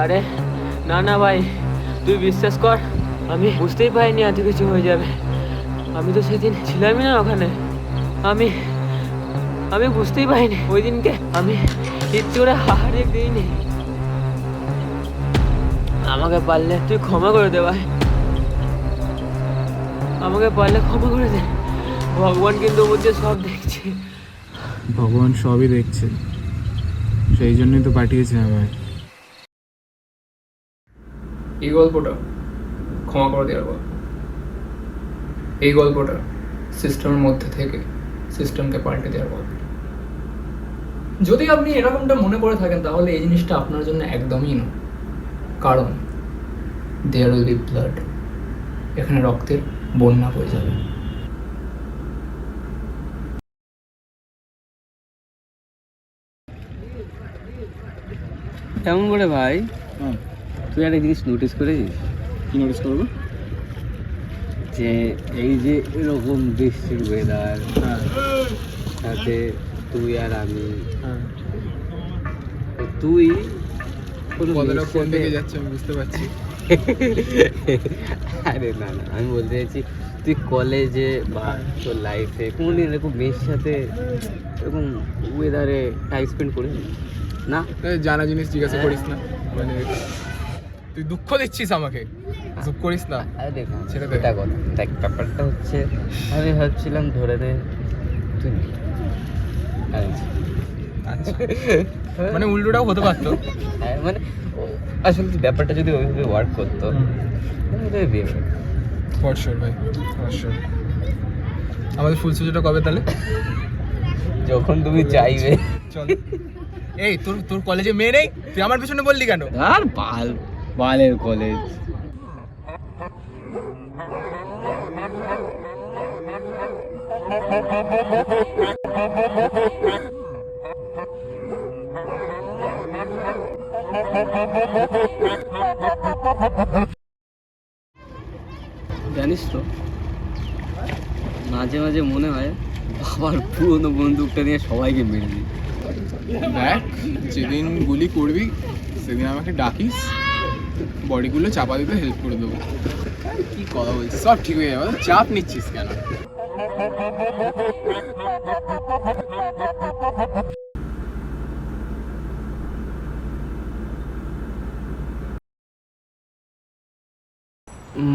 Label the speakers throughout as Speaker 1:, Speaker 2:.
Speaker 1: আরে না না ভাই, তুই বিশ্বাস কর, আমি বুঝতেই পারিনি এত কিছু হয়ে যাবে। আমি তো সেদিন ছিলামই না ওখানে। আমি আমি বুঝতেই পারিনি ওই দিনকে আমি ইচ্ছে করে হারিয়ে দিইনি। আমাকে পারলে তুই ক্ষমা করে দে ভাই, আমাকে পারলে ক্ষমা করে দে। ভগবান কিন্তু বলছে সব দেখছে।
Speaker 2: ভগবান সবই দেখছে, সেই জন্যই তো পাঠিয়েছে আমায়।
Speaker 3: এই গল্পটা ক্ষমা করে দেওয়ার গল্প। এই গল্পটা সিস্টেমের মধ্যে থেকে সিস্টেমকে পাল্টে দেওয়ার গল্প। যদি আপনি এরকমটা মনে করে থাকেন তাহলে এই জিনিসটা আপনার জন্য একদমই নয়, কারণ দেয়ার উইল বি ব্লাড, এখানে রক্তের বন্যা বয়ে যাবে।
Speaker 1: কেমন করে ভাই? তুই একটা জিনিস নোটিস করেছিস?
Speaker 2: কি নোটিস করবো?
Speaker 1: যে এই যে এরকম বৃষ্টির ওয়েদার, সাথে তুই আর আমি, তুই
Speaker 2: কতটা কোন দিকে যাচ্ছে আমি বুঝতে পারছি।
Speaker 1: আরে না না, আমি বলতে চাইছি তুই কলেজে বা তোর লাইফে কোনদিন এরকম মেয়ের সাথে এরকম ওয়েদারে টাইম স্পেন্ড করিস না?
Speaker 2: জানা জিনিস জিজ্ঞাসা করিস না, মানে তুই দুঃখ দিচ্ছিস আমাকে, দুঃখ করিস না।
Speaker 1: আরে দেখ
Speaker 2: সেটা
Speaker 1: এটা কথা দেখ, ব্যাপারটা হচ্ছে আমি ভাবছিলাম ধরে নে তুই
Speaker 2: মানে উল্টোটাও হতে পারতো।
Speaker 1: হ্যাঁ মানে আসলে ব্যাপারটা যদি ওইভাবে ওয়ার্ক করতো তাহলে বিয়ে করে।
Speaker 2: ফর শিওর ভাই, ফর শিওর। আমাদের ফুল সুজোটা কবে তাহলে?
Speaker 1: যখন তুমি চাইবে।
Speaker 2: চল। এই তোর তোর কলেজে মেয়ে নেই, তুই আমার পিছনে বললি কেন?
Speaker 1: আর বালের কলেজ। জানিস তো, মাঝে মাঝে মনে হয় বাবার পুরনো বন্দুকটা নিয়ে সবাইকে মেরে দিই।
Speaker 2: দেখ, যেদিন গুলি করবি সেদিন আমাকে ডাকিস, বডিগুলো চাপা দিতে হেল্প করে দেবো। কি কথা বলছিস, সব ঠিক হয়ে যাবে, চাপ নিচ্ছিস কেন?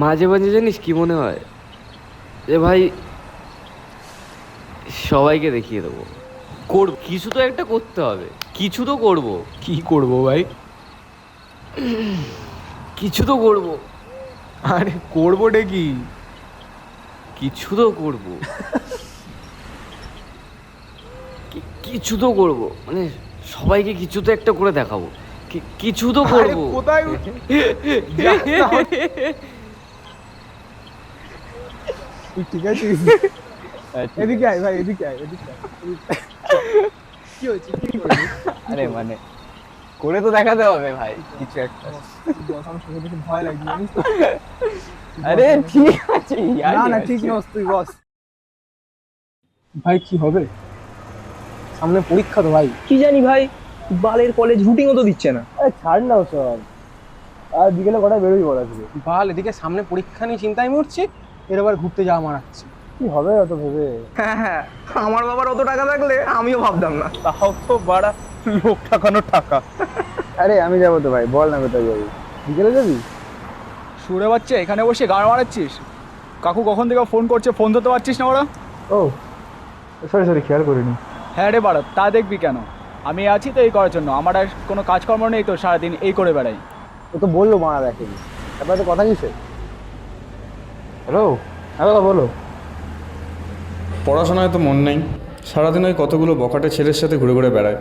Speaker 1: মাঝে মাঝে জানিস কি মনে হয়, যে ভাই সবাইকে দেখিয়ে দেবো, কিছু তো একটা করতে হবে, কিছু তো করবো।
Speaker 2: কি করবো ভাই?
Speaker 1: কিছু তো করবো।
Speaker 2: আরে করবোটা কি?
Speaker 1: কিছু তো করবো। কিছু তো করবো, মানে সবাইকে কিছু তো একটা করে দেখাবো, কিছু তো করবো।
Speaker 2: কোথায়? তুই ঠিক আছিস? এদিকে আয় ভাই, এদিকে আয়, এদিকে আয়। কি হয়েছে, কি করবি?
Speaker 1: আরে মানে করে তো দেখাতে হবে ভাই কিছু একটা।
Speaker 2: আমার সঙ্গে দেখে ভয় লাগছে জানিস তো?
Speaker 1: আরে ঠিক আছে,
Speaker 2: না না ঠিক নস, তুই বস। ভাই কি হবে? সামনে পরীক্ষা তো ভাই।
Speaker 4: কি জানি ভাই, বালের কলেজ রুটিনও তো দিচ্ছে না।
Speaker 2: ছাড় না ওসব, আর বিকেলে কটা বেরোই বলা ছিল। বাল, এদিকে সামনে পরীক্ষা নিয়ে চিন্তায় মরছি, এর আবার ঘুরতে যাওয়া মারাচ্ছে। কি হবে অত ভেবে?
Speaker 4: হ্যাঁ হ্যাঁ, আমার বাবার অত টাকা থাকলে আমিও ভাবতাম না।
Speaker 2: তাও তো বাড়া লোক ঠাকানোর টাকা। আরে আমি যাবো তো ভাই, বল না কোথায় যাবি? বিকেলে যাবি?
Speaker 5: সুরে বাচ্চা এখানে বসে গান মারাচ্ছিস? কাকু কখন থেকে ফোন করছে, ফোন ধরতে পারছিস না ওরা?
Speaker 2: ও সরি সরি, খেয়াল করিনি।
Speaker 5: হ্যাঁ রে বাড়া, তা দেখবি কেন, আমি আছি তো এই করার জন্য। আমার আর কোনো কাজকর্ম নেই তো, সারাদিন এই করে বেড়াই।
Speaker 2: ও তো বললো মারা দেখেনি, তারপরে তো কথা কিসে? হ্যালো, হ্যাঁ দাদা বলো।
Speaker 6: পড়াশোনায় তো মন নেই, সারাদিন ওই কতগুলো বখাটে ছেলের সাথে ঘুরে ঘুরে বেড়ায়।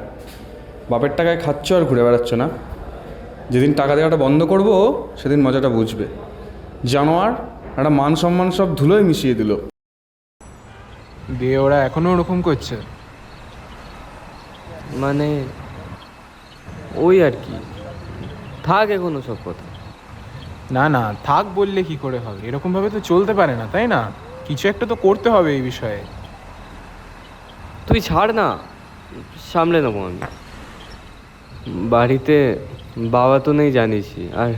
Speaker 6: বাপের টাকায় খাচ্ছ আর ঘুরে বেড়াচ্ছ না। যেদিন টাকা দেওয়াটা বন্ধ করবো সেদিন মজাটা বুঝবে। জানোয়ার, একটা মান সম্মান সব ধুলোয় মিশিয়ে দিল।
Speaker 2: দিয়ে ওরা এখনো ওরকম করছে?
Speaker 1: মানে ওই আর কি, থাক এখনো সব কথা।
Speaker 2: না না, থাক বললে কি করে হবে? এরকম ভাবে তো চলতে পারে না, তাই না? কিছু একটা তো করতে হবে এই বিষয়ে।
Speaker 1: তুই ছাড় না, সামলে নেবো আমি। বাড়িতে
Speaker 7: বাবা তো নেই জানিসই, আর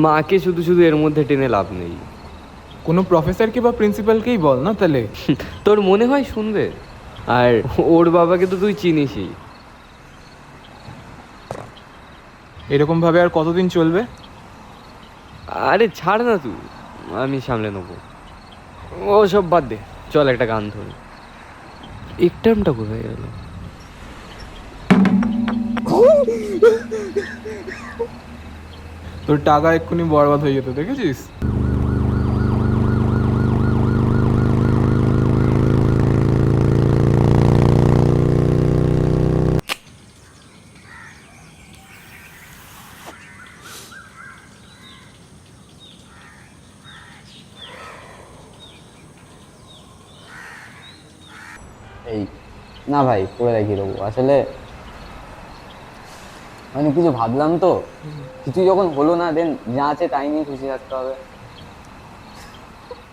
Speaker 7: মাকে শুধু শুধু এর মধ্যে টেনে লাভ নেই।
Speaker 2: কোনো প্রফেসরকে বা প্রিন্সিপালকেই বল না তাহলে।
Speaker 7: তোর মনে হয় শুনবে? আর ওর বাবাকে তো তুই চিনিসই।
Speaker 2: এরকমভাবে আর কতদিন চলবে?
Speaker 7: আরে ছাড় না তুই, আমি সামলে নেবো। ও সব বাদ দে, চল একটা গান ধরি। একটামটা কোথায় গেল?
Speaker 2: তোর টাকা এক্ষুনি বরবাদ হয়ে যেত, দেখেছিস?
Speaker 8: এই না ভাই, করে দেখিয়ে দেবো। আসলে মানে কিছু ভাবলাম তো, কিছু যখন হলো না, দেন যা আছে তাই নিয়ে খুশি থাকতে হবে।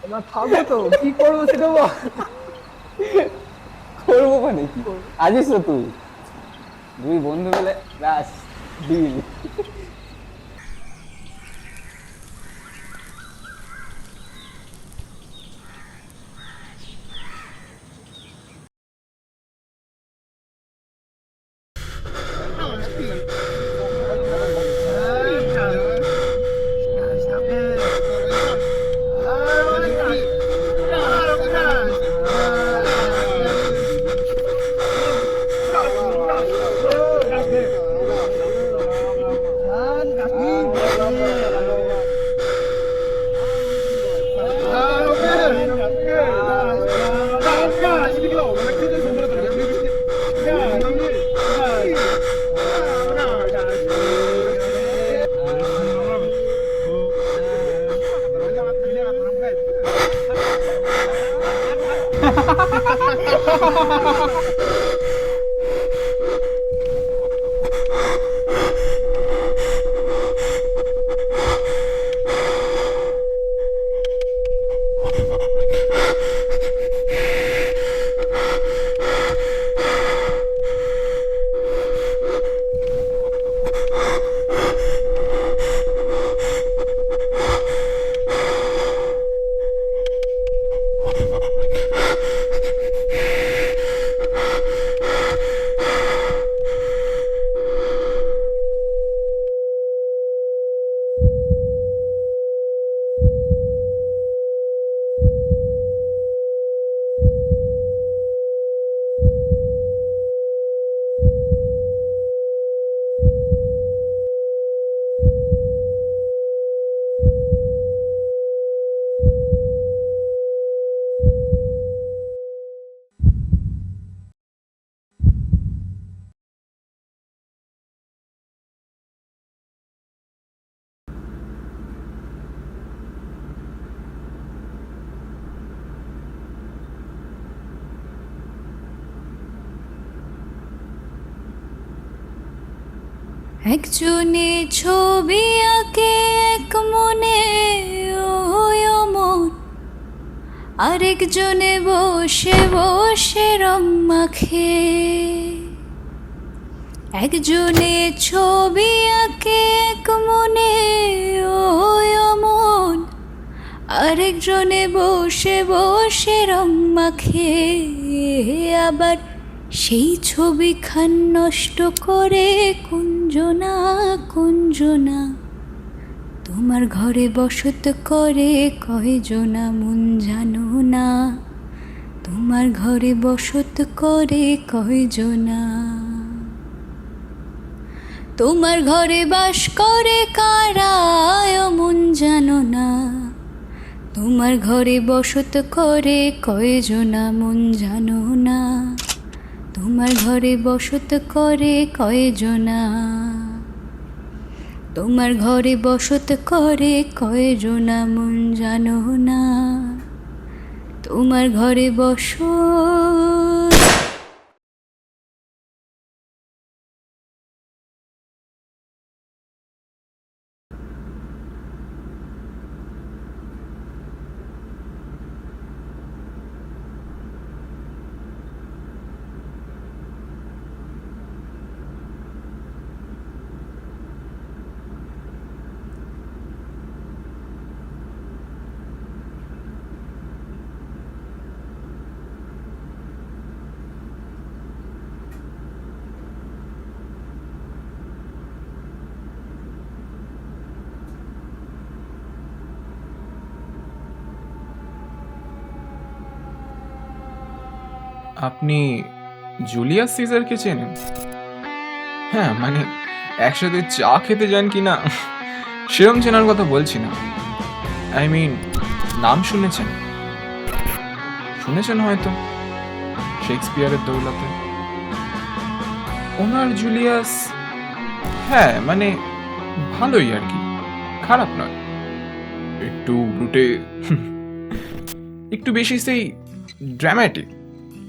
Speaker 4: এবার থাকবে তো, কি করবো সেটা বল।
Speaker 8: করবো মানে কি আছিস তো তুই, দুই বন্ধু মিলে ব্যাস ডিল।
Speaker 9: একজনে ছবি আঁকে এক মনে ওই মন, আরেকজনে বসে বসে রং মাখে। একজনে ছবি আঁকে এক মনে ওই মন, আরেকজনে বসে বসে রং মাখে। আবার সেই ছবিখান নষ্ট করে কুঞ্জনা কুঞ্জনা। তোমার ঘরে বসত করে কয়জনা মন জানো না, তোমার ঘরে বসত করে কয়জনা। তোমার ঘরে বাস করে কারা মন জানো না, তোমার ঘরে বসত করে কয়জনা মন জানো না, তোমার ঘরে বসত করে কয়জনা। তোমার ঘরে বসত করে কয়জনা মন জানো না, তোমার ঘরে বসত।
Speaker 2: আপনি জুলিয়াস সিজারকে চেনেন? হ্যাঁ, মানে একসাথে চা খেতে যান কি না সেরম চেনার কথা বলছি না। আই মিন নাম শুনেছেন শুনেছেন হয়তো শেক্সপিয়ারের দৌলতে। ওনার জুলিয়াস, হ্যাঁ মানে ভালোই আর কি, খারাপ নয়। একটু ব্রুটে, একটু বেশি সেই ড্রামাটিক,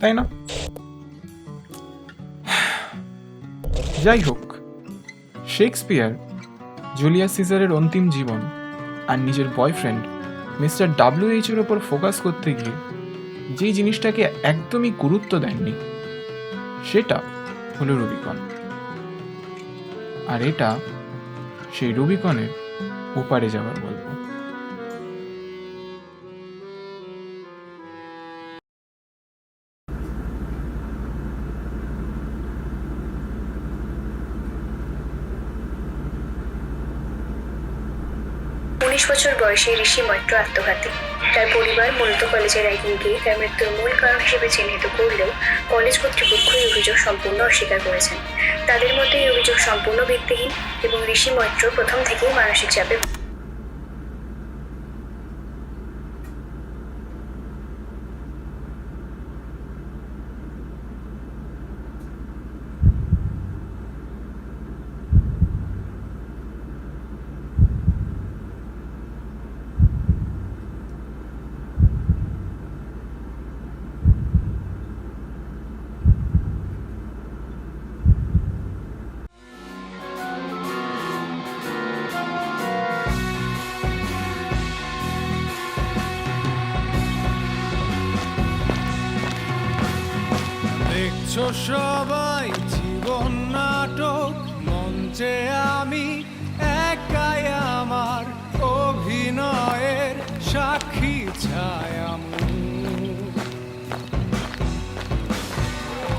Speaker 2: তাই না? যাই হোক, শেক্সপিয়ার জুলিয়াস সিজারের অন্তিম জীবন আর নিজের বয়ফ্রেন্ড মিস্টার WH এর ওপর ফোকাস করতে গিয়ে যেই জিনিসটাকে একদমই গুরুত্ব দেননি সেটা হলো রুবিকন। আর এটা সেই রুবিকনের ওপারে যাওয়ার গল্প।
Speaker 10: বছর বয়সে ঋষি মৈত্র আত্মঘাতী। তার পরিবার মূলত কলেজের র্যাগিংকে তার মৃত্যুর মূল কারণ হিসেবে চিহ্নিত করলেও কলেজ কর্তৃপক্ষ এই অভিযোগ সম্পূর্ণ অস্বীকার করেছেন। তাদের মতে এই অভিযোগ সম্পূর্ণ ভিত্তিহীন এবং ঋষি মৈত্র প্রথম থেকেই মানসিক চাপে
Speaker 11: দেখছো সবাই জীবন নাটক, মঞ্চে আমি একাই আমার অভিনয়ের সাক্ষী ছায়ামু।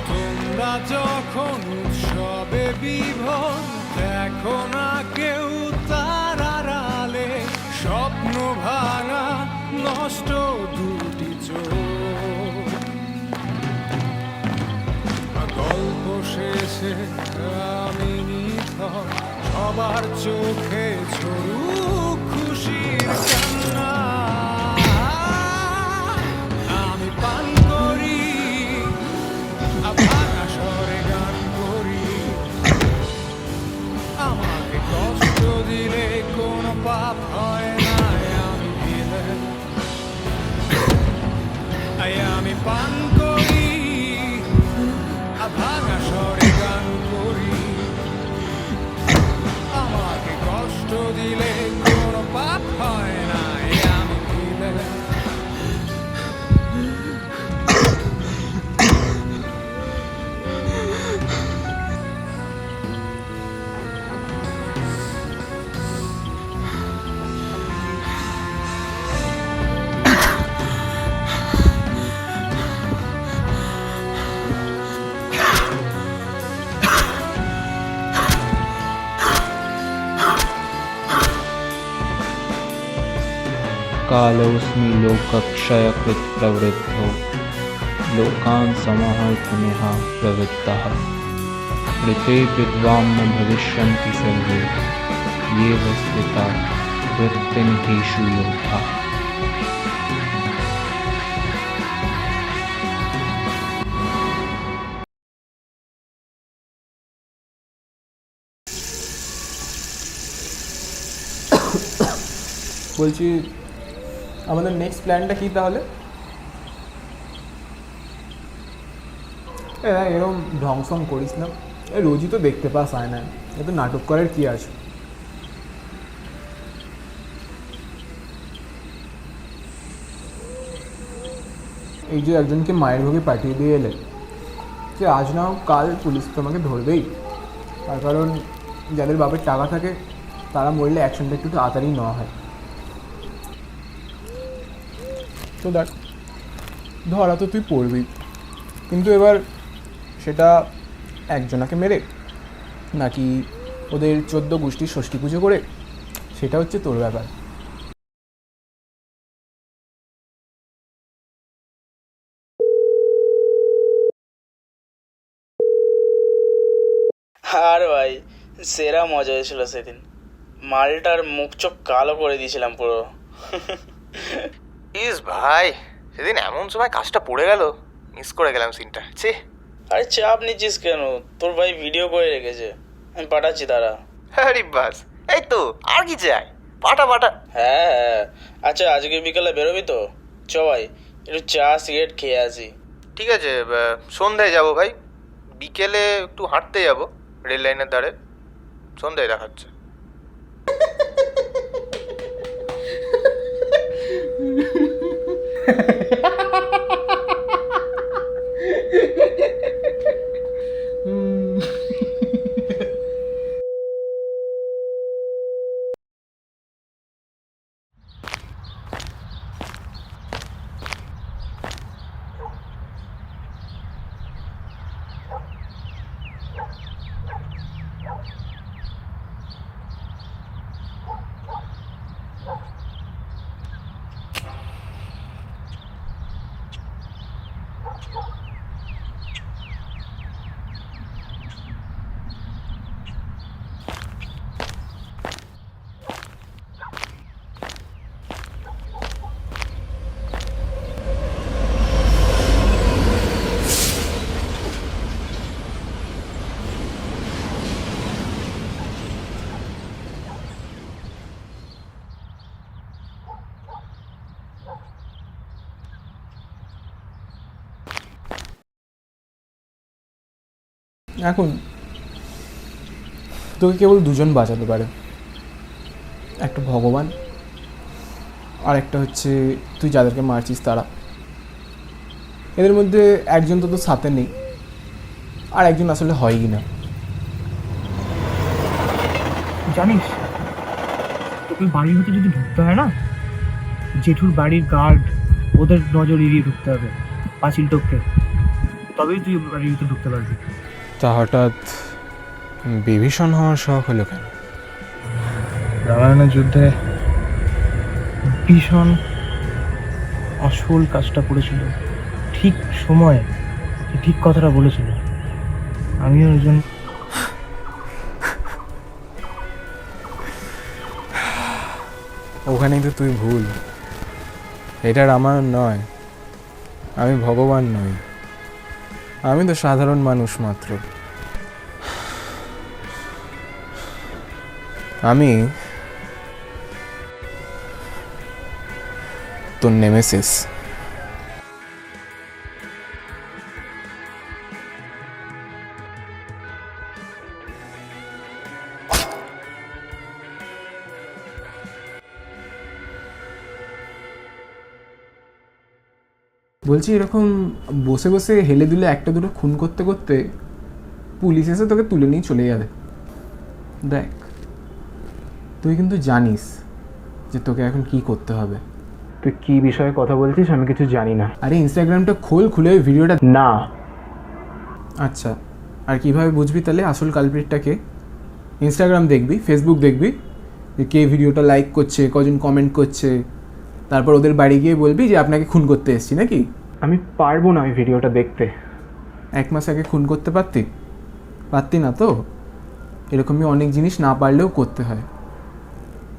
Speaker 11: তোমরা যখন উৎসবে বিভোর দেখো না কেউ তার আড়ালে, স্বপ্ন ভাঙা নষ্ট দুটি চোখ। গল্প শেষে আমি নিথর, সবার চোখে ঝরুক খুশির কান্না। আমি পান করি, ভাঙা স্বরে গান করি, আমাকে কষ্ট দিলে কোনো পাপ হয় না। আমি দিলে আমি পান করি, ভাঙা স্বরে গান করি, আমাকে কষ্ট দিলে কোনো পাপ হয় না। আমি দিলে
Speaker 12: कालोऽस्मि लोकक्षयकृत् प्रवृद्धो लोकान् समाहर्तुमिह प्रवृत्तः ऋते विद्वां न भविष्यन्ति सर्वे ये स्थिता वृत्तिनिधिषु योधा।
Speaker 2: বলছি আমাদের নেক্সট প্ল্যানটা কি তাহলে? এরকম ঢংসং করিস না, রোজই তো দেখতে পাস আয়নায়, এত নাটক করার কি আছে? এই যে একজনকে মায়ের ভোগে পাঠিয়ে দিয়ে এলে, যে আজ না হোক কাল পুলিশ তোমাকে ধরবেই। তার কারণ যাদের বাপের টাকা থাকে তারা মরলে অ্যাকশনটা একটু তাড়াতাড়ি নেওয়া হয়। তো দেখ, ধরা তো তুই পড়বি, কিন্তু এবার সেটা একজনাকে মেরে নাকি ওদের 14 গোষ্ঠীর ষষ্ঠী পুজো করে, সেটা হচ্ছে তোর ব্যাপার।
Speaker 13: আর ভাই সেরা মজা হয়েছিল সেদিন, মালটার মুখ চোখ কালো করে দিয়েছিলাম পুরো।
Speaker 14: ইস ভাই, সেদিন এমন সময় কাজটা পড়ে গেল, মিস করে গেলাম সিনটা। ছি।
Speaker 13: আরে চাপ নিচ্ছিস কেন, তোর ভাই ভিডিও করে রেখেছে, আমি পাঠাচ্ছি তারা।
Speaker 14: আরে বাস, এই তো, আর কি চাই, পাঠা পাঠা।
Speaker 13: হ্যাঁ হ্যাঁ, আচ্ছা আজকে বিকালে বেরোবি তো? চ ভাই একটু চা সিগারেট খেয়ে আসি।
Speaker 14: ঠিক আছে, সন্ধ্যায় যাবো ভাই, বিকেলে একটু হাঁটতে যাবো রেল লাইনের ধারে, সন্ধ্যায় দেখাচ্ছে।
Speaker 2: এখন তোকে কেবল দুজন বাঁচাতে পারে, একটা ভগবান, আর একটা হচ্ছে তুই যাদেরকে মারছিস তারা। এদের মধ্যে একজন তো তোর সাথে নেই, আর একজন আসলে হয়ই না।
Speaker 15: জানিস তোকে বাড়ির ভিতরে যদি ঢুকতে হয় না, জেঠুর বাড়ির গার্ড ওদের নজর এড়িয়ে ঢুকতে হবে, পাঁচিল টপকে, তবেই তুই বাড়ির ভিতরে ঢুকতে পারবি।
Speaker 2: তা হঠাৎ বিভীষণ হওয়ার শখ হলো কেন?
Speaker 15: রামায়ণের যুদ্ধে ভীষণ আসল কাজটা করেছিল, ঠিক সময়ে ঠিক কথাটা বলেছিল। আমিও একজন
Speaker 2: ওখানেই তো তুই ভুল। এটা রামায়ণ নয়, আমি ভগবান নই, আমি তো সাধারণ মানুষ মাত্র। আমি তোর নেমেসিস। বলছি, এরকম বসে বসে হেলে দুলে একটা দুটো খুন করতে করতে পুলিশ এসে তোকে তুলে নিয়ে চলে যাবে। দেখ, তুই কিন্তু জানিস যে তোকে এখন কি করতে হবে। তুই কি বিষয়ে কথা বলছিস আমি কিছু জানি না। আরে ইনস্টাগ্রামটা খোল, খুলে ওই ভিডিওটা না। আচ্ছা, আর কিভাবে বুঝবি তাহলে আসল কালপ্রিটটাকে? ইনস্টাগ্রাম দেখবি, ফেসবুক দেখবি, যে কে ভিডিওটা লাইক করছে, কজন কমেন্ট করছে, তারপর ওদের বাড়ি গিয়ে বলবি যে আপনাকে খুন করতে এসেছি নাকি? আমি পারবো না ওই ভিডিওটা দেখতে। 1 মাস আগে খুন করতে পারতি না তো? এরকমই অনেক জিনিস না পারলেও করতে হয়।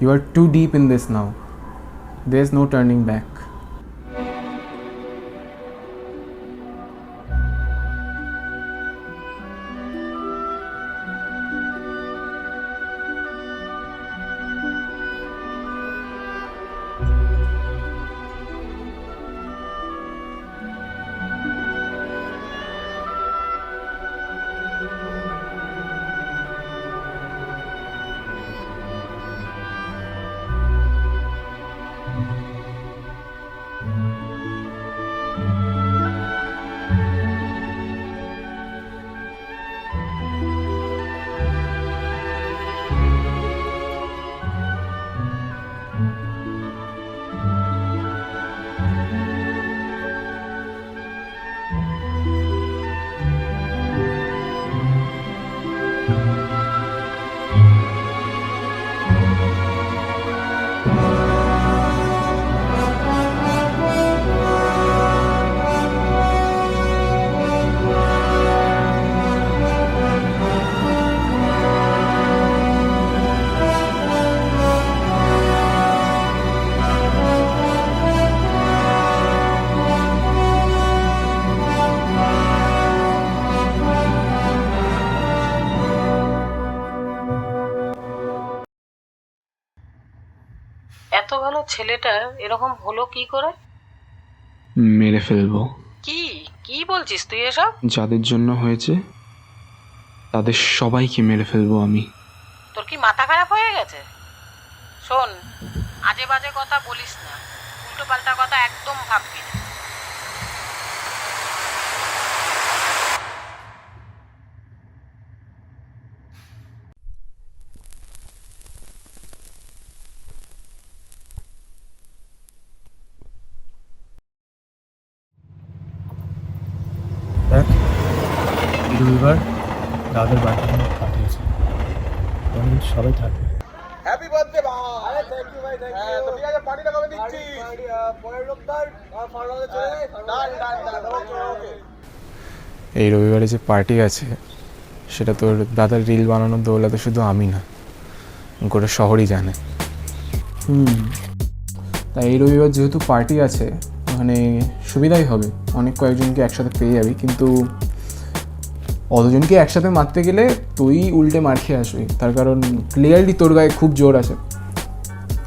Speaker 2: You are too deep in this now, there is no turning back.
Speaker 16: এত ভালো ছেলেটা এরকম হলো কি করে?
Speaker 2: মেরে ফেলবো।
Speaker 16: কি কি বলছিস তুই এসব?
Speaker 2: যাদের জন্য হয়েছে তাদের সবাইকে মেরে ফেলবো আমি।
Speaker 16: তোর কি মাথা খারাপ হয়ে গেছে? শোন, আজে বাজে কথা বলিস না, উল্টো পাল্টা কথা একদম ভাববি না।
Speaker 15: দেখ, এই রবিবার দাদার বাড়িতে পাঠিয়েছে, আমি সবাই থাকবে।
Speaker 4: হ্যাপি বার্থডে ভাই! আরে থ্যাংক ইউ ভাই, থ্যাংক ইউ। তো ঠিক আছে, পার্টিটা কবে দিচ্ছিস? পরের রবিবার ফার্নালে চলে ডান ডান ডান। ওকে ওকে।
Speaker 2: এই রবিবারে যে পার্টি আছে সেটা তোর দাদার রিল বানানোর দৌলতে শুধু আমি না, গোটা শহরই জানে। তাই এই রবিবার যেহেতু পার্টি আছে ওখানে সুবিধাই হবে, অনেক কয়েকজনকে একসাথে পেয়ে যাবি, কিন্তু অতজনকে একসাথে মারতে গেলে তুই উল্টে মার খেয়ে আসবি, তার কারণ ক্লিয়ারলি তোর গায়ে খুব জোর আছে।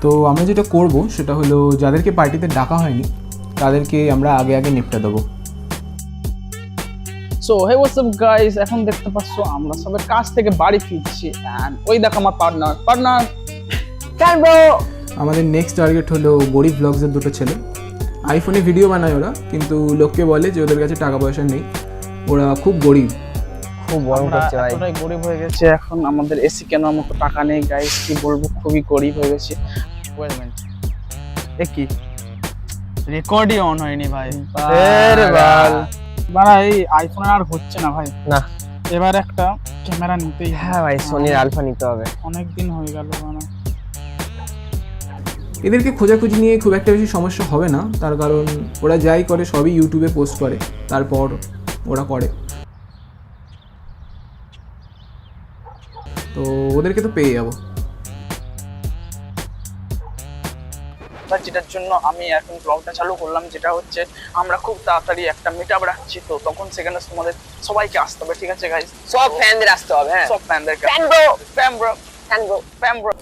Speaker 2: তো আমরা যেটা করব সেটা হলো যাদেরকে পার্টিতে ডাকা হয়নি তাদেরকে আমরা আগে আগে নিপটা দেবো।
Speaker 5: So hey what's up guys, এখন দেখতে পাচ্ছ আমরা সবাই কাজ থেকে বাড়ি ফিরছি এন্ড ওই দেখ আমার পার্টনার কেন ব্রো।
Speaker 2: আমাদের নেক্সট টার্গেট হলো গরিব ব্লগসের দুটো ছেলে। আইফোনে ভিডিও বানায় ওরা, কিন্তু লোককে বলে যে ওদের কাছে টাকা পয়সা নেই, ওরা খুব গরিব,
Speaker 8: খুব বড় করছে ভাই।
Speaker 5: এতটাই গরিব হয়ে গেছে এখন, আমাদের এসি কেনার মতো টাকা নেই গাইস, কি বলবো, খুবই গরিব হয়ে গেছে। ওয়েট মিনিট, এ কি রেকর্ডই অন হয়নি ভাই?
Speaker 8: আরে বাল
Speaker 5: বাড়া, এই আইফোন আর হচ্ছে না ভাই।
Speaker 8: না,
Speaker 5: এবার একটা ক্যামেরা নিতেই।
Speaker 8: হ্যাঁ ভাই, সোনির আলফা নিতে হবে।
Speaker 5: অনেক দিন হয়ে গেল মানে।
Speaker 2: এদেরকে খোঁজাখুঁজি নিয়ে খুব একটা বেশি সমস্যা হবে না, তার কারণ ওরা যাই করে সবই ইউটিউবে পোস্ট করে, তারপর ওরা করে, তো ওদেরকে তো পেয়ে যাবো।
Speaker 5: যেটার জন্য আমি এখন ব্লগটা চালু করলাম, যেটা হচ্ছে আমরা খুব তাড়াতাড়ি একটা মিটআপ রাখছি, তো তখন সেখানে তোমাদের সবাইকে আসতে হবে, ঠিক আছে গাইস?
Speaker 8: সব ফ্যানদের আসতে হবে। হ্যাঁ,
Speaker 5: সব ফ্যানদেরকে। Fan bro.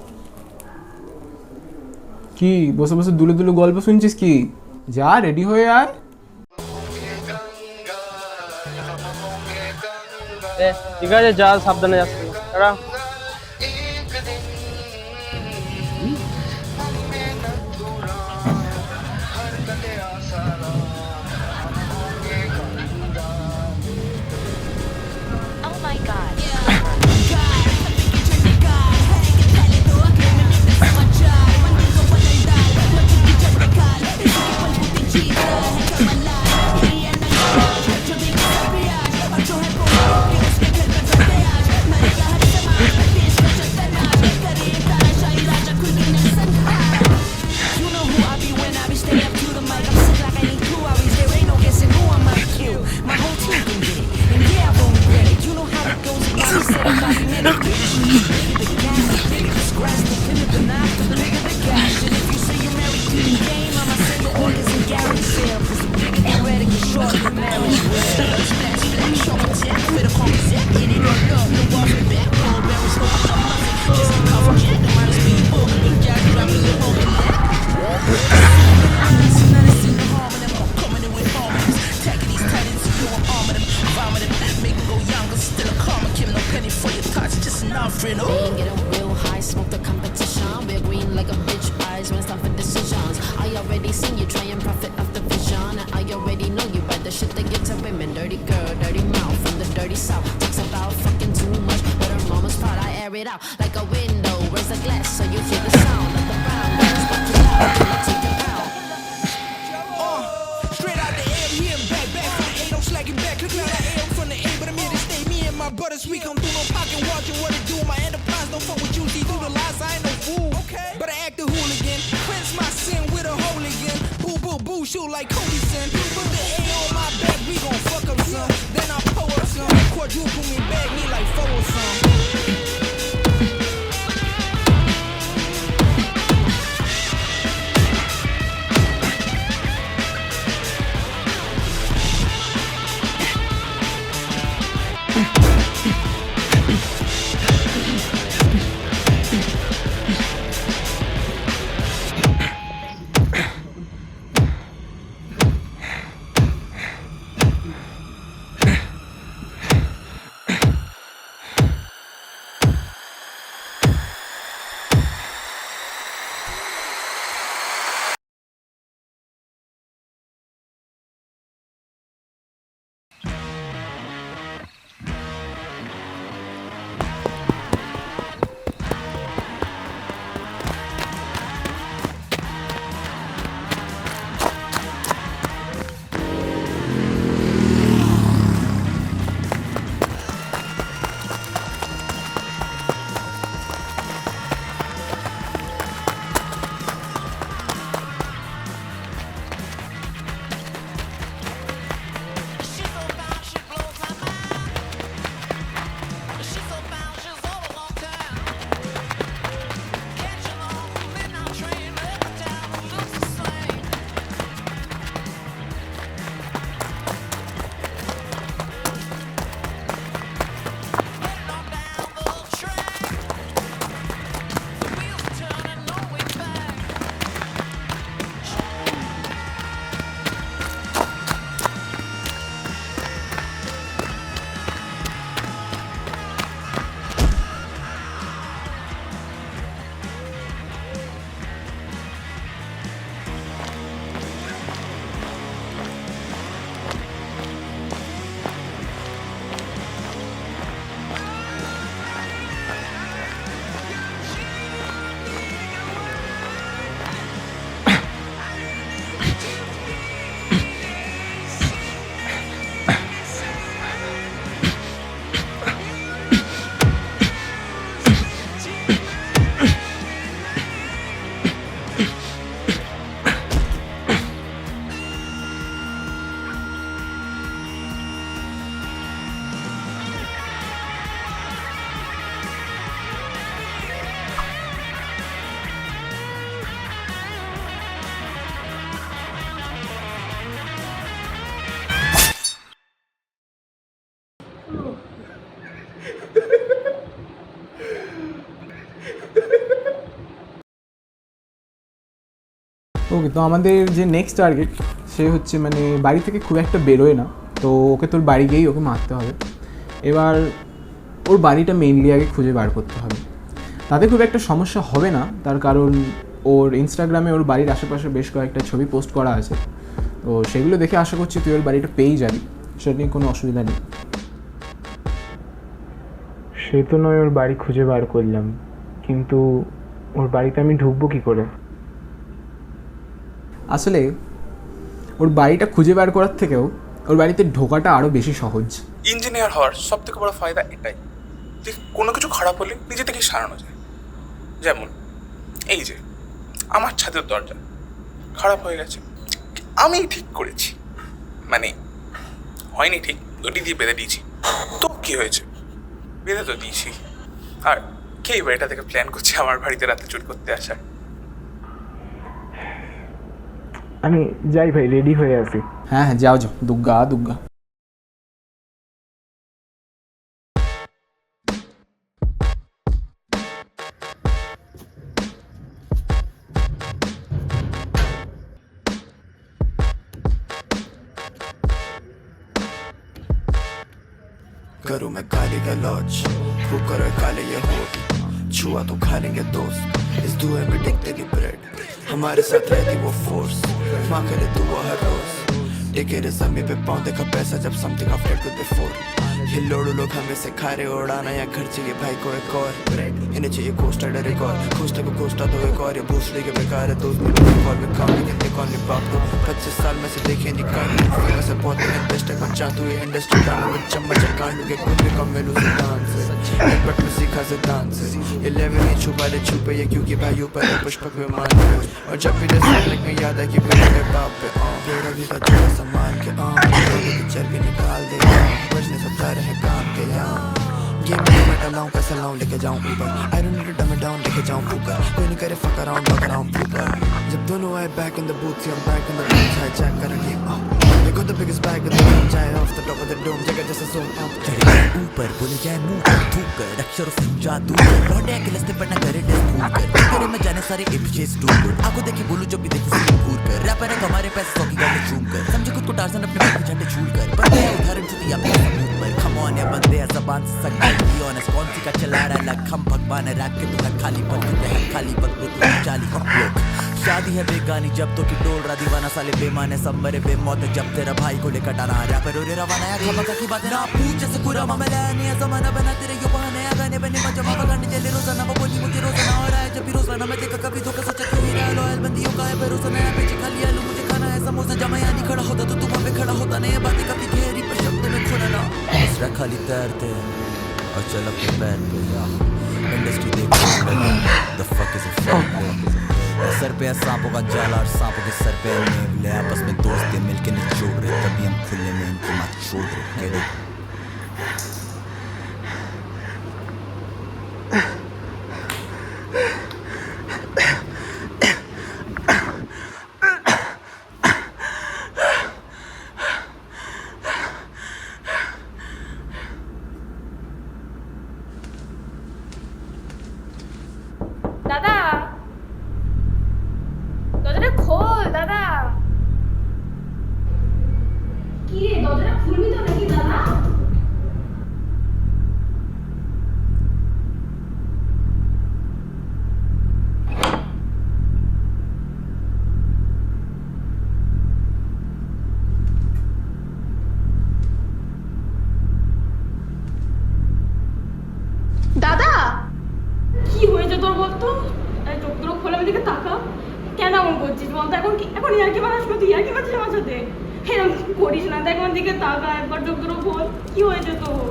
Speaker 2: কি বসে বসে দুলে দুলে গল্প শুনছিস? কি যা রেডি হয়ে আয়।
Speaker 1: ঠিক আছে, যা, সাবধানে যাচ্ছি।
Speaker 9: Like a window, raise a glass so you feel the sound of the brown girls walk you out and take it out.
Speaker 11: Straight out the M, here and back from the 8, I'm slacking back. Look like I am from the A, but I'm here to stay. Me and my brothers, we come through, no pocket watching what it do. My enterprise don't fuck with you, see through the lies, I ain't no fool. Okay, but I act a hooligan, cleanse my sin with a hooligan. Boo, boo, boo, shoot like Cody Sin. Put the A on my back, we gon' fuck up some. Then I pull up some, quadruple me, bag me like 4 or some.
Speaker 2: ওকে, তো আমাদের যে next target সে হচ্ছে মানে বাড়ি থেকে খুব একটা বেরোয় না, তো ওকে তোর বাড়ি গিয়েই ওকে মারতে হবে। এবার ওর বাড়িটা মেইনলি আগে খুঁজে বার করতে হবে। তাতে খুব একটা সমস্যা হবে না, তার কারণ ওর ইনস্টাগ্রামে ওর বাড়ির আশেপাশে বেশ কয়েকটা ছবি পোস্ট করা আছে, তো সেগুলো দেখে আশা করছি তুই ওর বাড়িটা পেয়েই যাবি, সেটা নিয়ে কোনো অসুবিধা নেই। সে তো নয় ওর বাড়ি খুঁজে বার করলাম, কিন্তু ওর বাড়িতে আমি ঢুকবো কী করে? আসলে ওর বাড়িটা খুঁজে বার করার থেকেও ওর বাড়িতে ঢোকাটা আরও বেশি সহজ।
Speaker 17: ইঞ্জিনিয়ার হওয়ার সব থেকে বড় ফায়দা এটাই যে কোনো কিছু খারাপ হলে নিজে থেকেই সারানো যায়। যেমন এই যে আমার ছাদের দরজা খারাপ হয়ে গেছে, আমি ঠিক করেছি, মানে হয়নি ঠিক, দড়ি দিয়ে বেঁধে দিয়েছি, তো কি হয়েছে, বেঁধে তো দিয়েছি। আর কে এই বাড়িটা থেকে প্ল্যান করছে আমার বাড়িতে রাতে চুরি করতে আসার?
Speaker 2: আমি যাই ভাই, রেডি হয়ে আসি। হ্যাঁ হ্যাঁ, যাও যাও, দুগ্গা দুগ্গা।
Speaker 11: करूँ मैं गाली गलौज, वो करो काले ये हो, छुआ तो खा लेंगे दोस्त, इस धुएं में टिकते नहीं ब्रेड, हमारे साथ रहती वो फोर्स, माँ करे दुआ हर रोज, टिके रे ज़मीन पे पाँव देखा पैसा जब something I've felt with before, ये लोड़ू लोग हमें सिखा रहे उड़ाना या घर चाहिए भाई को एक और, इन्हें चाहिए कोस्टर डर एक और, कोस्टर को कोस्टा तो एक और, ये भूसड़ी के बेकार है दोस्त मिलो कॉल में काम लेकिन ते कॉल में बाप दो, 25 साल में से देखे निकाल, वैसे बहुत इंडस्ट्री को चाहतू ये इंडस्ट्री गानों में चम्मच कांड के कुछ भी कम मिलूँ सिद्धांत से, बट में सीखा सिद्धांत से, ये लेवे नहीं छुपा ले छुपे ये क्योंकि भाई ऊपर है पुष्पक विमान पे, और जब भी डिस्ट्रिक्ट में याद है कि मेरे बाप पे बेड़ा भी का जोड़ा सामान के चर्बी निकाल दे, बचने सब जा रहे काम के यहाँ, ये मैं टलाऊं पैसा लाऊं लेके जाऊं ऊपर, I don't need to dumb it down लेके जाऊं ऊपर, कोई नहीं करे fuck around ऊपर, जब दोनों आए back in the booth, I'm back in the booth, hijack कर game they got the biggest bag in the room, जाए off the top of the dome, जगह जैसे zone ऊपर बोले जाए मुंह पर थूक कर, अक्षर से जादू कर, लौटे के लस्ते पर ना करे डेस्क फूल कर, तेरे में जाने सारे एपिशेस डूब कर, आंखों देखी बोलूं जब भी देखूं सीन घूर कर, रैपर है हमारे पैसे सौकी गाने चूम कर, समझे खुद को टार्जन अपने पैर पे झंडे झूल कर, पर मैं उदाहरण से दिया अपने सबूत पर, come on ये बंदे है ज़बान से सगाई की ऑनेस्ट, कौन सी का चला रहा लग, हम भगवान है रैप के तू खाली पग तू है खाली पग तू चाली लोग, शादी है बेगानी जब तो की डोल रहा दीवाना साले बेमाने सब मरे बेमौत जब तेरा भाई को लेकर डाना रैपर रे रवाना या खबका की बात ना पूछ जैसे पूरा मामला नहीं है जमाना बना तेरे यो बहाने गाने बने मजमा गाने चले रोजाना वो बोली मुझे रोजाना हो रहा है जब भी रोजाना मैं देखा कभी धोखा सच्चा क्यों ही रहा लॉयल बंदियों का है भरोसा नया पेची खाली आलू मुझे खाना है समोसा जमा यानी खड़ा होता तो तू वहाँ पे खड़ा होता नहीं बातें काफी गहरी पर शब्द में खोना ना दूसरा खाली तैरते और चल अपने पैर पे इंडस्ट्री देख the fuck is a fuck sir पे है सांपों का जाला और सांपों के सर पे नेवले आपस में दोस्त मिलके निचोड़ रहे तभी हम खुले में इनकी माँ छोड़ रहे
Speaker 18: দাদা দরজাটা খোল দাদা। কি রে দরজাটা খুলবি তো নাকি দাদা? দাদা কি হয়েছে তোর বলতো? এই চোখগুলো খোলা দিকে তাকা, কেন এমন করছিস বলতো? এখন ইয়ার্কি মারাস না, তুই ইয়ার্কি মারছিস আমার সাথে? এরকম করিস না, দেখ আমার দিকে তাকা একবার, চোখগুলো খোল। কি হয়েছে তোর?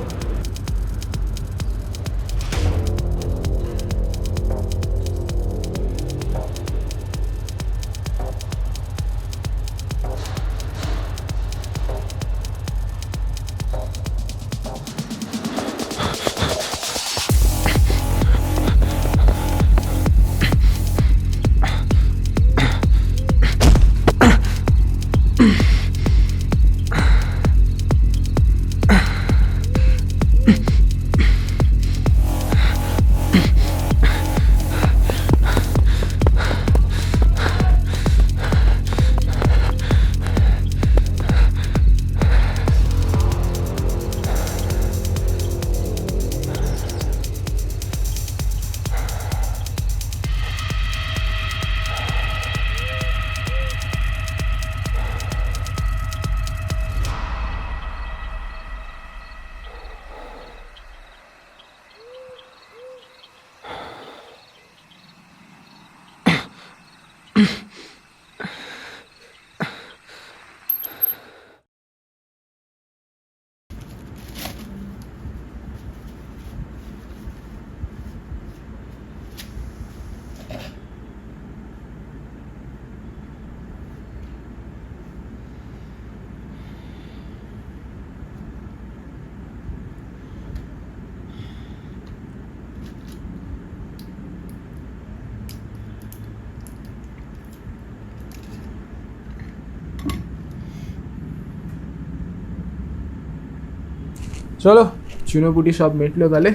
Speaker 2: চলো চুনোপুটি সব মেটলো তাহলে,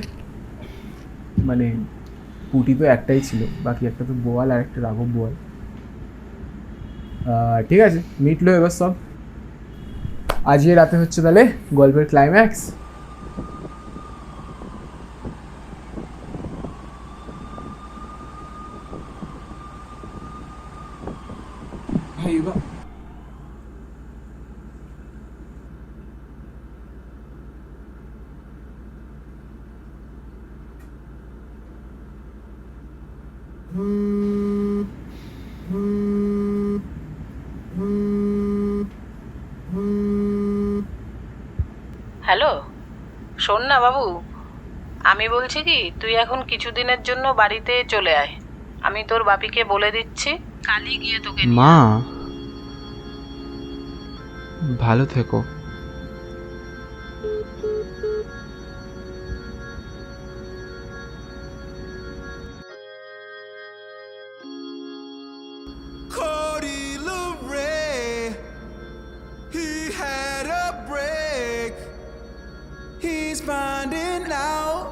Speaker 2: মানে পুটি তো একটাই ছিল, বাকি একটা তো বোয়াল আর একটা রাঘব বোয়াল। ঠিক আছে, মিটলো এবার সব। আজকে রাতে হচ্ছে তাহলে গল্পের ক্লাইম্যাক্স।
Speaker 16: হ্যালো, শোন না বাবু, আমি বলছি কি তুই এখন কিছুদিনের জন্য বাড়িতে চলে আয়। আমি তোর বাপিকে বলে দিচ্ছি, কালই গিয়ে তোকে
Speaker 12: মা ভালো থেকো।
Speaker 11: Cody LeRae, he had a break. He's finding out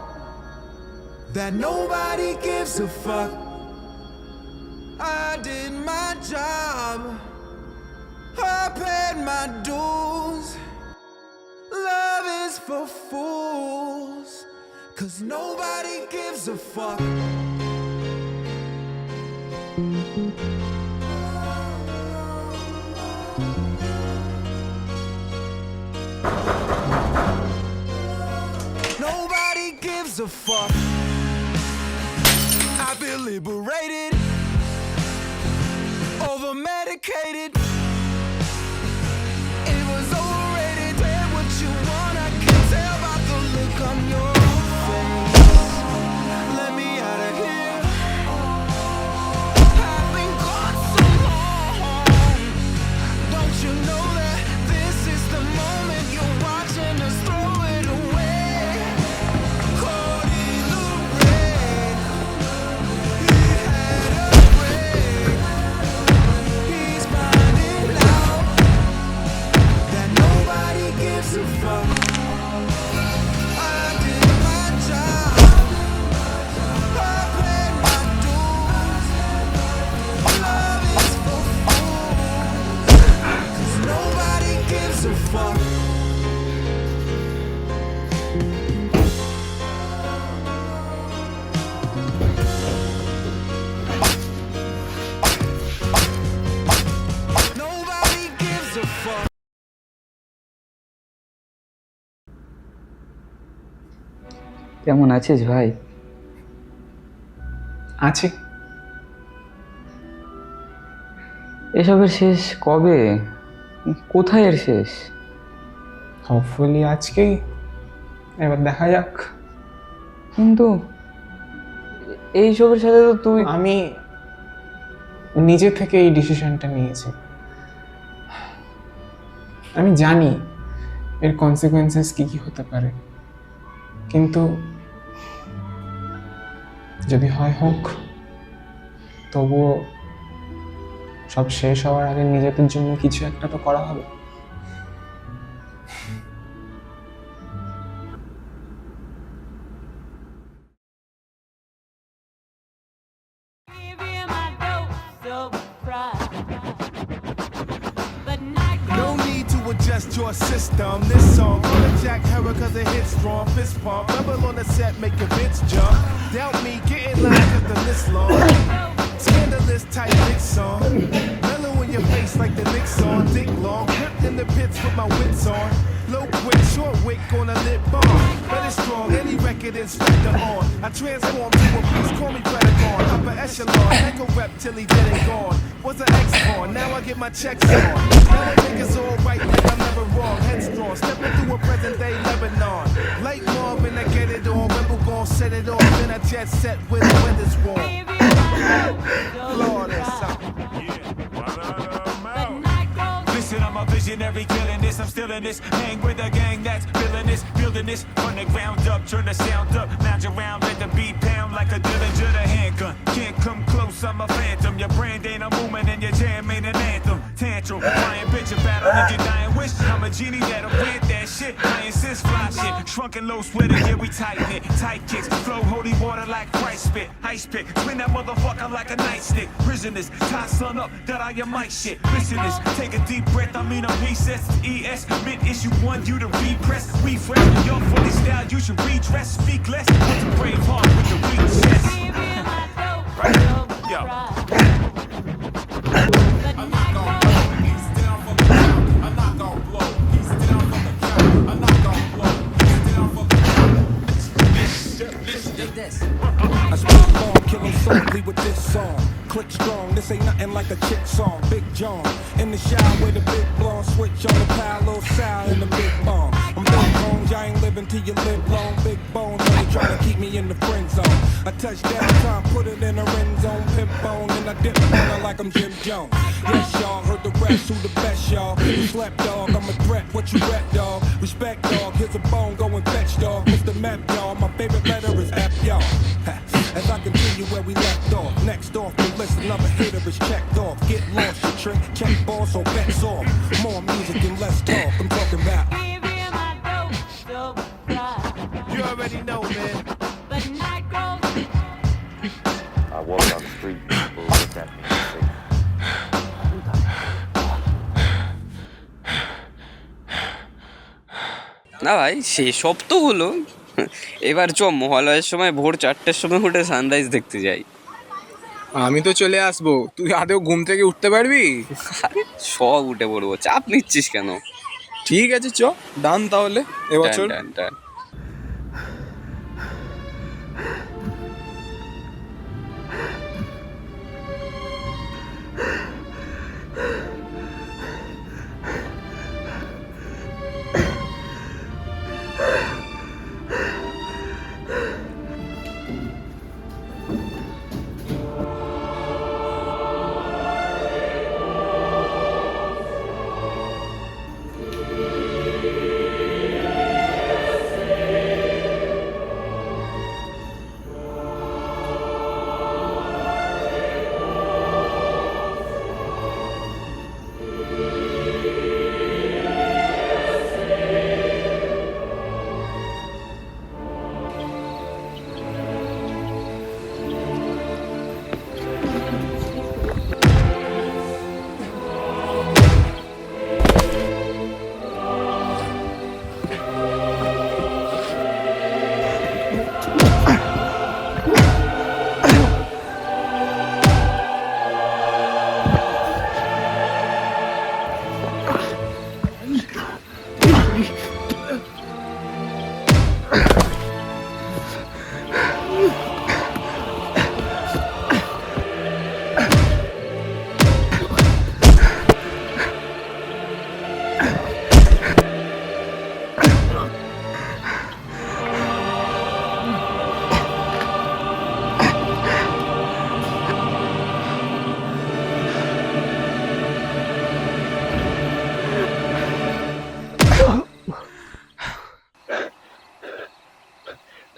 Speaker 11: that nobody gives a fuck. I did my job, I paid my dues. Love is for fools, 'cause nobody gives a fuck. Nobody gives a fuck. I feel liberated, over medicated. It was overrated. Say what you want, I can tell by the look on your face. Let me out of here. I've been gone so long. Don't you know that this is the moment you're watching us throw it away? Cody LeRae, he had a break. He's finding out that nobody gives a fuck. I did my job, I paid my dues. Love is for fools, 'cause nobody gives a fuck. Nobody gives a fuck.
Speaker 8: কেমন আছিস ভাই?
Speaker 5: আছি।
Speaker 8: এসবের শেষ কবে? কোথায় এর শেষ?
Speaker 5: হোপফুলি আজকেই, এবার দেখা যাক।
Speaker 8: কিন্তু এইসবের সাথে তো তুই,
Speaker 5: আমি নিজে থেকে এই ডিসিশনটা নিয়েছি। আমি জানি এর কনসিকুয়েন্সেস কী কী হতে পারে, কিন্তু যদি হয় হোক, তবুও সব শেষ হওয়ার আগে নিজেদের জন্য কিছু একটা তো করা হবে।
Speaker 11: No need to adjust your system. This song gonna Jack Herrer 'cause it hits strong. Fist pump, rebel on the set, make your bitch jump. Doubt me, get in line 'cause the list long. Scandalous type big song. Mellow in your face like the Knicks on. Dick long, gripped in the pits with my wits on. Low quick, short wick on a lip balm. But it's strong, any record inspector on. I transform to a beast, call me Predacon. Upper echelon, echo rep till he dead and gone. Was an ex-con, now I get my checks on. Now I think it's alright, like I'm never wrong. Headstrong, stepping through a present day Lebanon. Like Marvin, I get it on. Rebel gon' set it off, then I jet set with the weather's warm. Flawless.
Speaker 19: Listen, I'm a visionary, killing this. I'm still in this. Hang with a gang that's feeling this, building this from the ground up. Turn the sound up, lounge around, let the beat pound like a Dillinger the handgun. Can't come close, I'm a phantom. Your brand ain't a movement and your jam ain't an anthem. Tantrum, crying bitch about a nigga dying wish. I'm a genie that'll grant that shit. I insist, fly shit. trunk and low sweater, yeah, we tighten it. Tight kicks, flow holy water like Christ spit. Ice pick, spin that motherfucker like a nightstick. Prisoners, tie sun up, that I am my shit. Listeners, take a deep breath, I mean a recess. ES, mid issue 1, you to repress. Refresh, your fully style, you should redress. Speak less, with the brave heart, with the weak chest. Yo.
Speaker 11: I spit long, kill him softly with this song. Click strong, this ain't nothing like a chick song. Big John, in the shower with a big blonde switch on the pile, little sound in the big bomb. I'm big bones, I ain't living till you live long. Big bones, only trying to keep me in the friend zone. I touch down, time, put it in a end zone. Pimp bone, and I dip on her like I'm Jim Jones. Yes, y'all, heard the rest, who the best, y'all? You slept, dog, I'm a threat, what you rep, dog? Respect, dog, here's a bone, go and fetch, dog. Mr. Map, y'all, my favorite letter is F, y'all. As I continue where we left off, next off the list, another hitter is checked off. Get lost, you trick, check ball, so bets off. More music and less talk, I'm talking about.
Speaker 19: You already know, man.
Speaker 20: I walk down the street, people look at me and say,
Speaker 7: না ভাই সেসব তো হলো, এবার চ মহালয়ের সময় ভোর 4টের সময় উঠে সানরাইজ দেখতে যাই।
Speaker 2: আমি তো চলে আসবো, তুই আদেও ঘুম থেকে উঠতে পারবি?
Speaker 7: সব উঠে পড়বো, চাপ নিচ্ছিস কেন?
Speaker 2: ঠিক আছে, চ ডান তাহলে এবছর।
Speaker 7: ডান ডান।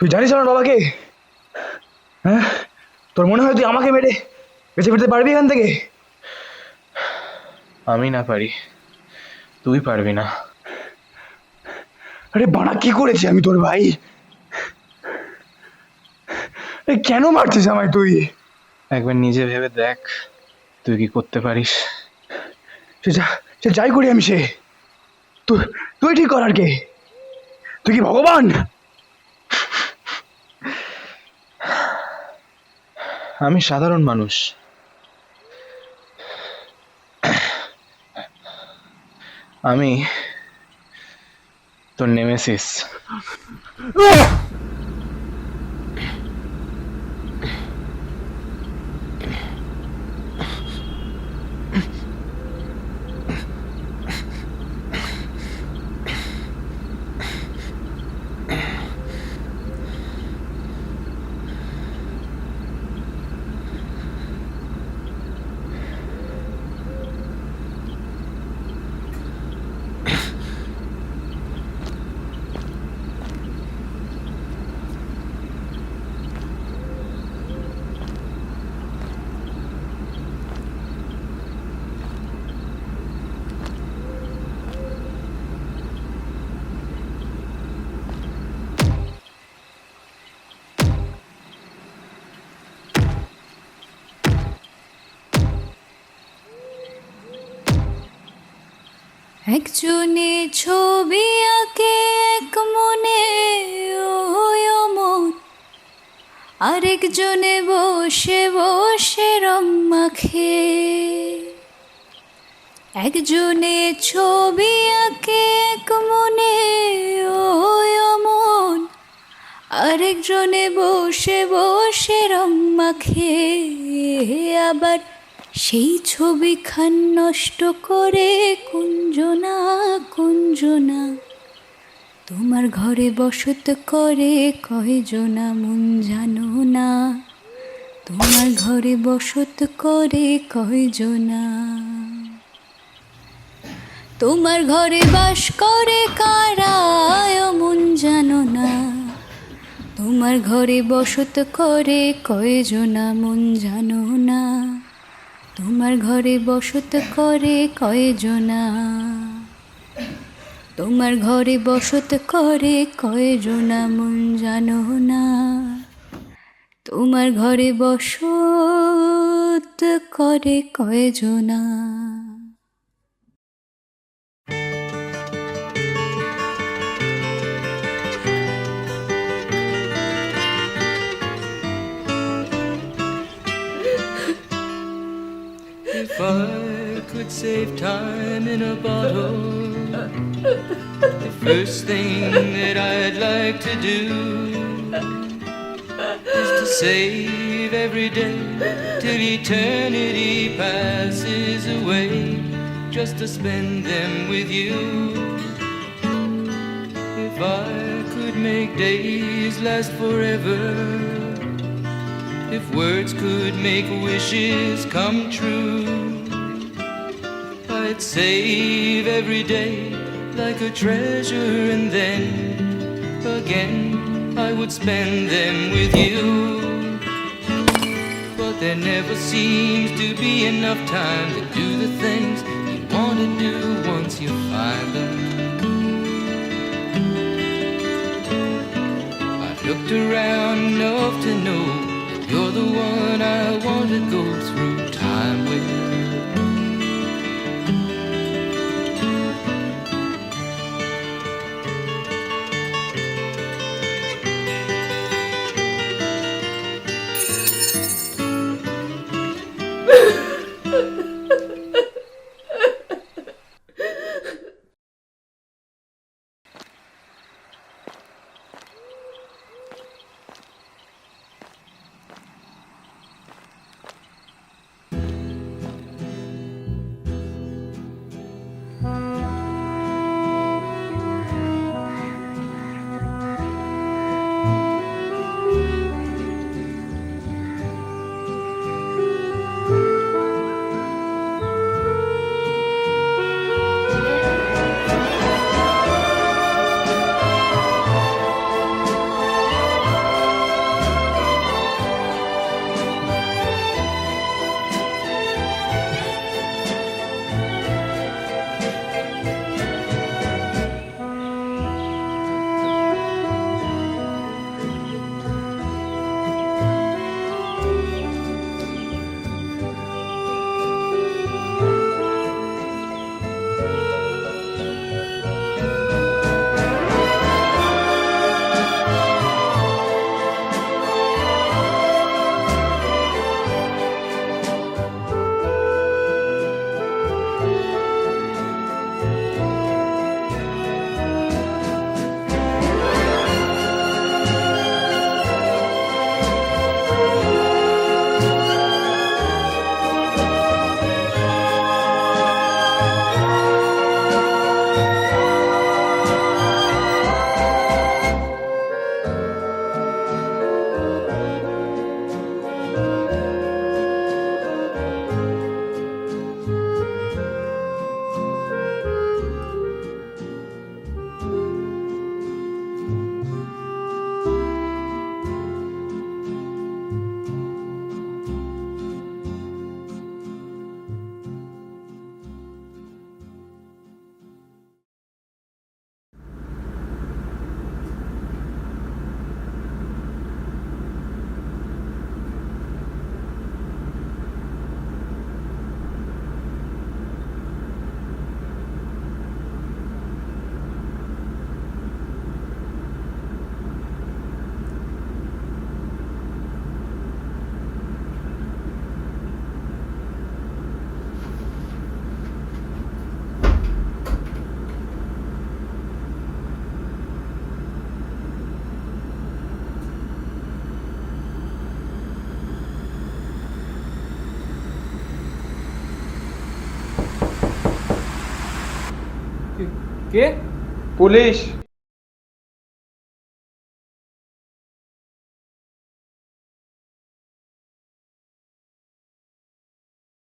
Speaker 15: তুই জানিস আমার বাবাকে? হ্যাঁ, তোর মনে হয় তুই আমাকে মেরে বেঁচে ফিরতে পারবি এখান থেকে?
Speaker 2: আমি না পারি, তুই পারবি না।
Speaker 15: আরে বাড়া, কি করেছি আমি তোর ভাই? কেন মারছিস আমায় তুই?
Speaker 2: একবার নিজে ভেবে দেখ তুই কি করতে পারিস।
Speaker 15: সে যাই করি আমি, তুই ঠিক করার কে? তুই কি ভগবান?
Speaker 2: আমি সাধারণ মানুষ, আমি তোর নেমেসিস।
Speaker 21: একজনে ছবি আঁকে এক মনে ওই মন, আরেকজনে বসে বসে রং মাখে। একজনে ছবি আঁকে এক মনে ওই মন, আরেকজনে বসে বসে রং মাখে। আবার সেই ছবিখান নষ্ট করে কুঞ্জনা কুঞ্জনা, তোমার ঘরে বসত করে কয়জনা মন জানো না, তোমার ঘরে বসত করে কয়জনা। তোমার ঘরে বাস করে কারা মন জানো না, তোমার ঘরে বসত করে কয়জনা মন জানো না, তোমার ঘরে বসত করে কয়জনা। তোমার ঘরে বসত করে কয়জনা মন জানো না, তোমার ঘরে বসত করে কয়জনা।
Speaker 1: If I could save time in a bottle, the first thing that I'd like to do is to save every day till eternity passes away, just to spend them with you. If I could make days last forever, if words could make wishes come true, I'd save every day like a treasure, and then again I would spend them with you. But there never seems to be enough time to do the things you want to do once you find them. I've looked around enough to know you're the one I want to go through time with.
Speaker 2: K?
Speaker 6: Police.